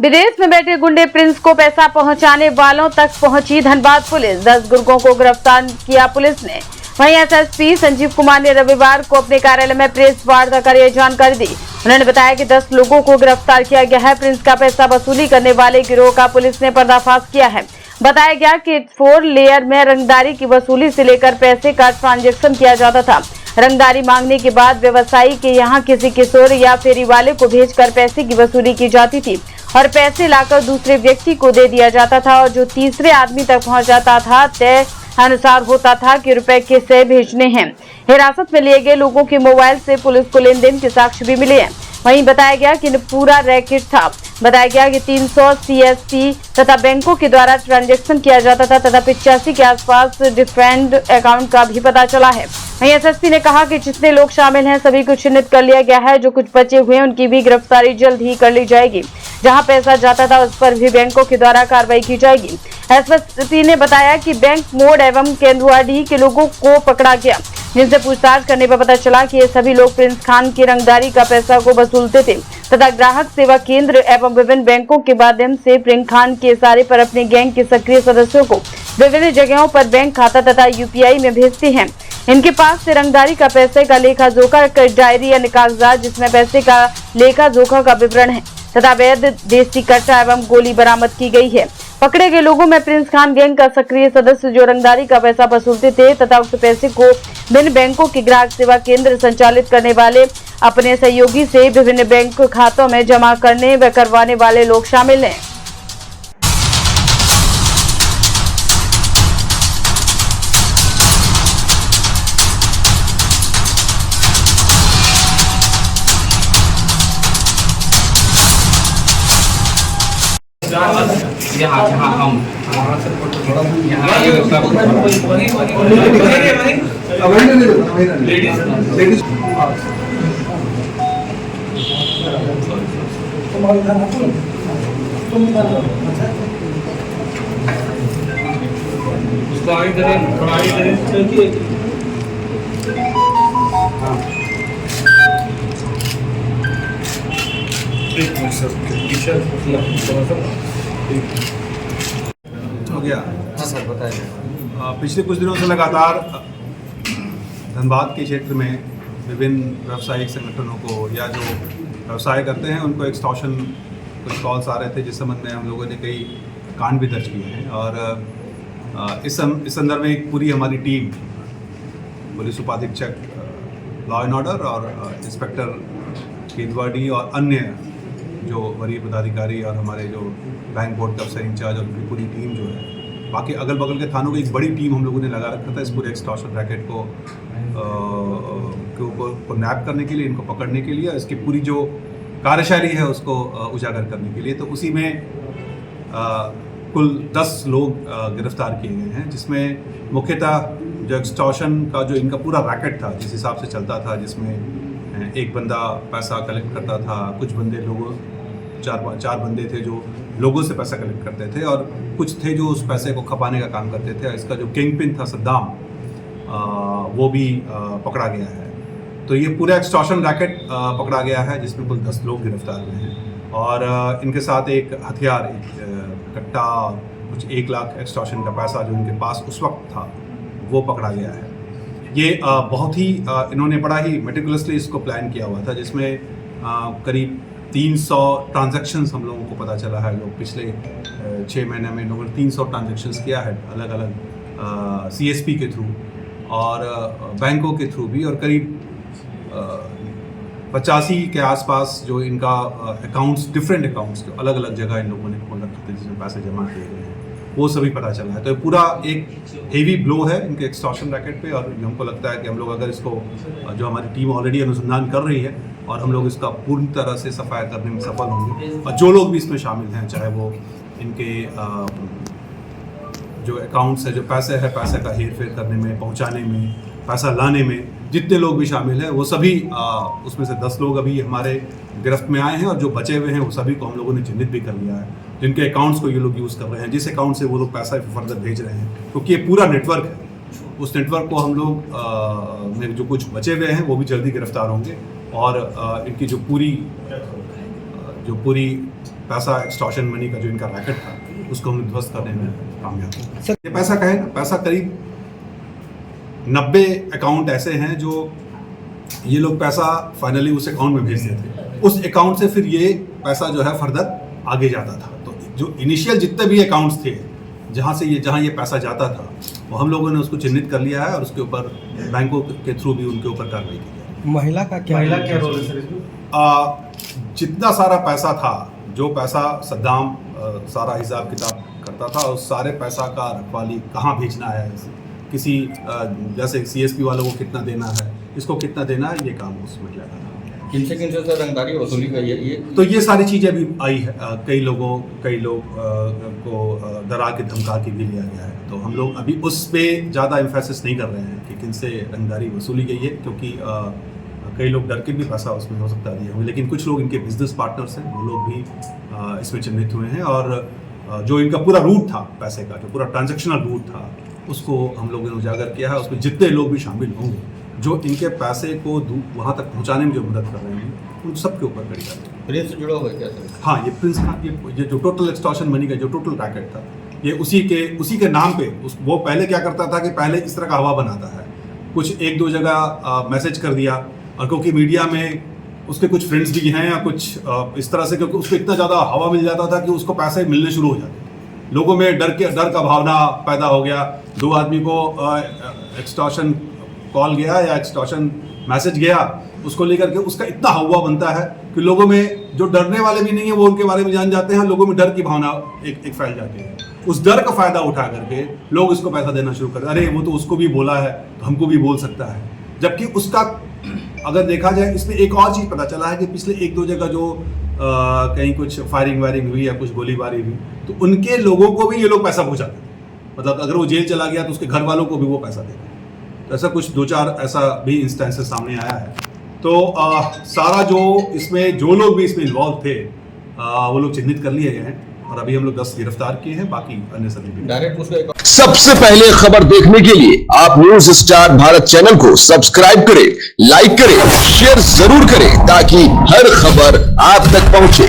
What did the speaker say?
विदेश में बैठे गुंडे प्रिंस को पैसा पहुंचाने वालों तक पहुंची धनबाद पुलिस। 10 गुर्गों को गिरफ्तार किया पुलिस ने। वहीं एसएसपी संजीव कुमार ने रविवार को अपने कार्यालय में प्रेस वार्ता कर यह जानकारी दी। उन्होंने बताया कि 10 लोगों को गिरफ्तार किया गया है। प्रिंस का पैसा वसूली करने वाले गिरोह का पुलिस ने पर्दाफाश किया है। बताया गया कि 4 लेयर में रंगदारी की वसूली से लेकर पैसे का ट्रांजैक्शन किया जाता था। रंगदारी मांगने के बाद व्यवसायी के यहाँ किसी किशोर या फेरी वाले को भेजकर पैसे की वसूली की जाती थी और पैसे लाकर दूसरे व्यक्ति को दे दिया जाता था और जो तीसरे आदमी तक पहुंच जाता था तय अनुसार होता था कि रुपए किसे भेजने हैं। हिरासत में लिए गए लोगों के मोबाइल से पुलिस को लेन देन के साक्ष्य भी मिले हैं। वहीं बताया गया कि पूरा रैकेट था। बताया गया कि 300 सीएसपी तथा बैंकों के द्वारा ट्रांजैक्शन किया जाता था तथा 85 के आसपास डिफरेंट अकाउंट का भी पता चला है। वहीं एसएसपी ने कहा कि जितने लोग शामिल हैं सभी को चिन्हित कर लिया गया है। जो कुछ बचे हुए हैं उनकी भी गिरफ्तारी जल्द ही कर ली जाएगी। जहां पैसा जाता था उस पर भी बैंकों के द्वारा कार्रवाई की जाएगी। एसएसपी ने बताया कि बैंक मोड़ एवं केंदुआडीह के लोगों को पकड़ा गया, जिनसे पूछताछ करने पर पता चला कि ये सभी लोग प्रिंस खान की रंगदारी का पैसा को वसूलते थे तथा ग्राहक सेवा केंद्र एवं विभिन्न बैंकों के माध्यम से प्रिंस खान के इशारे पर अपने गैंग के सक्रिय सदस्यों को विभिन्न जगहों पर बैंक खाता तथा यूपीआई में भेजते हैं। इनके पास से रंगदारी का पैसे का लेखा जोखा डायरी या कागजात जिसमें पैसे का लेखा जोखा का विवरण है तथा वैध देसी कट्टा एवं गोली बरामद की गई है। पकड़े गए लोगों में प्रिंस खान गैंग का सक्रिय सदस्य जो रंगदारी का पैसा वसूलते थे तथा उक्त पैसे को विभिन्न बैंकों के ग्राहक सेवा केंद्र संचालित करने वाले अपने सहयोगी से विभिन्न बैंक खातों में जमा करने व करवाने वाले लोग शामिल हैं। हो गया जी सर बताइए। पिछले कुछ दिनों से लगातार धनबाद के क्षेत्र में विभिन्न व्यावसायिक संगठनों को या जो व्यवसाय करते हैं उनको एक्सटॉर्शन कुछ कॉल्स आ रहे थे, जिस संबंध में हम लोगों ने कई कांड भी दर्ज किए हैं। और इस संदर्भ में एक पूरी हमारी टीम, पुलिस उपाधीक्षक लॉ एंड ऑर्डर और इंस्पेक्टर केंदुआडीह और अन्य जो वरीय पदाधिकारी और हमारे जो बैंक बोर्ड का अफसर इंचार्ज और उनकी पूरी टीम जो है, बाकी अगल बगल के थानों की एक बड़ी टीम हम लोगों ने लगा रखा था इस पूरे एक्सटॉर्शन रैकेट को नैप करने के लिए, इनको पकड़ने के लिए, इसकी पूरी जो कार्यशैली है उसको उजागर करने के लिए। तो उसी में कुल 10 लोग गिरफ्तार किए गए हैं, जिसमें मुख्यतः जो एक्सटॉर्शन का जो इनका पूरा रैकेट था जिस हिसाब से चलता था, जिसमें एक बंदा पैसा कलेक्ट करता था, कुछ बंदे लोगों चार बंदे थे जो लोगों से पैसा कलेक्ट करते थे और कुछ थे जो उस पैसे को खपाने का काम करते थे। इसका जो किंग पिन था सद्दाम, वो भी पकड़ा गया है। तो ये पूरा एक्सटॉर्शन रैकेट पकड़ा गया है, जिसमें कुल 10 लोग गिरफ्तार हुए हैं और इनके साथ एक हथियार, एक कट्टा, कुछ 1 लाख एक्सटॉर्शन का पैसा जो इनके पास उस वक्त था वो पकड़ा गया है। ये बहुत ही इन्होंने बड़ा ही मेटिकुलसली इसको प्लान किया हुआ था, जिसमें करीब 300 ट्रांजैक्शंस हम लोगों को पता चला है। जो पिछले 6 महीने में लोगों ने 300 ट्रांजैक्शंस किया है अलग अलग सीएसपी के थ्रू और बैंकों के थ्रू भी, और करीब 85 के आसपास जो इनका अकाउंट्स, डिफरेंट अकाउंट्स जो अलग अलग जगह इन लोगों ने खोल रखे थे जिसमें पैसे जमा किए गए हैं, वो सभी पता चला है। तो पूरा एक हेवी ब्लो है इनके एक्सटॉर्शन रैकेट पे और हमको लगता है कि हम लोग अगर इसको, जो हमारी टीम ऑलरेडी अनुसंधान कर रही है और हम लोग इसका पूर्ण तरह से सफाया करने में सफल होंगे और जो लोग भी इसमें शामिल हैं, चाहे वो इनके जो अकाउंट्स है, जो पैसे है, पैसे का हेर फेर करने में, पहुंचाने में, पैसा लाने में, जितने लोग भी शामिल हैं वो सभी, उसमें से 10 लोग अभी हमारे गिरफ्त में आए हैं और जो बचे हुए हैं वो सभी को हम लोगों ने चिन्हित भी कर लिया है, जिनके अकाउंट्स को ये लोग यूज़ कर रहे हैं, जिस अकाउंट से वो लोग पैसा फर्दर भेज रहे हैं, क्योंकि ये पूरा नेटवर्क है। उस नेटवर्क को हम लोग में जो कुछ बचे हुए हैं वो भी जल्दी गिरफ्तार होंगे और इनकी जो पूरी जो पूरी पैसा एक्सटॉर्शन मनी का जो इनका रैकेट था उसको हम ध्वस्त करने में कामयाब हुए। ये पैसा का है ना, पैसा करीब 90 अकाउंट ऐसे हैं जो ये लोग पैसा फाइनली उस अकाउंट में भेज देते थे। उस अकाउंट से फिर ये पैसा जो है फर्दर आगे जाता था। तो जो इनिशियल जितने भी अकाउंट्स थे जहाँ ये पैसा जाता था वो हम लोगों ने उसको चिन्हित कर लिया है और उसके ऊपर बैंकों के थ्रू भी उनके ऊपर कार्रवाई की है। महिला का क्या रोल है सर इसमें? जितना सारा पैसा था, जो पैसा सद्दाम सारा हिसाब किताब करता था, उस सारे पैसा का रखवाली कहाँ भेजना है, किसी जैसे CSP वालों को कितना देना है, इसको कितना देना है, ये काम उस महिला का था। किनसे सर रंगदारी वसूली गई है ये? तो ये सारी चीज़ें अभी आई है। कई लोग को डरा के धमका के भी लिया गया है। तो हम लोग अभी उस पर ज़्यादा एम्फेसिस नहीं कर रहे हैं कि किनसे रंगदारी वसूली गई है, क्योंकि कई लोग डर के भी पैसा उसमें हो सकता दिए होंगे, लेकिन कुछ लोग इनके बिजनेस पार्टनर्स हैं, वो लोग भी इसमें चिन्हित हुए हैं। और जो इनका पूरा रूट था पैसे का, जो पूरा ट्रांजैक्शनल रूट था, उसको हम लोगों ने उजागर किया है। उसमें जितने लोग भी शामिल होंगे जो इनके पैसे को वहाँ तक पहुँचाने में जो मदद कर रहे हैं, उन सब के ऊपर कड़ी कार्रवाई। प्रिंस से जुड़ा हुआ है क्या सर? हाँ, ये प्रिंस का ये जो टोटल एक्सटॉर्शन मनी का जो टोटल रैकेट था, ये उसी के नाम पे वो पहले क्या करता था कि पहले इस तरह का हवा बनाता है, कुछ एक दो जगह मैसेज कर दिया, और क्योंकि मीडिया में उसके कुछ फ्रेंड्स भी हैं या कुछ इस तरह से, क्योंकि उसको इतना ज़्यादा हवा मिल जाता था कि उसको पैसे मिलने शुरू हो जाते, लोगों में डर का भावना पैदा हो गया। 2 आदमी को एक्सटॉर्शन कॉल गया या एक्सटॉर्शन मैसेज गया, उसको लेकर के उसका इतना हवा बनता है कि लोगों में जो डरने वाले भी नहीं है वो उनके बारे में जान जाते हैं, लोगों में डर की भावना एक फैल जाती है। उस डर का फायदा उठा करके लोग इसको पैसा देना शुरू करते, अरे वो तो उसको भी बोला है तो हमको भी बोल सकता है। जबकि उसका अगर देखा जाए, इसमें एक और चीज़ पता चला है कि पिछले 1-2 जगह जो कहीं कुछ फायरिंग वायरिंग हुई या कुछ गोलीबारी हुई, तो उनके लोगों को भी ये लोग पैसा पहुँचाते थे। मतलब अगर वो जेल चला गया तो उसके घर वालों को भी वो पैसा देते। तो ऐसा कुछ 2-4 ऐसा भी इंस्टेंसेस सामने आया है। तो सारा जो इसमें जो लोग भी इसमें इन्वॉल्व थे वो लोग चिन्हित कर लिए गए हैं, और अभी हम लोग 10 गिरफ्तार किए हैं, बाकी अन्य सभी भी। डायरेक्ट उसको सबसे पहले खबर देखने के लिए आप न्यूज स्टार भारत चैनल को सब्सक्राइब करें, लाइक करें, शेयर जरूर करें, ताकि हर खबर आप तक पहुंचे।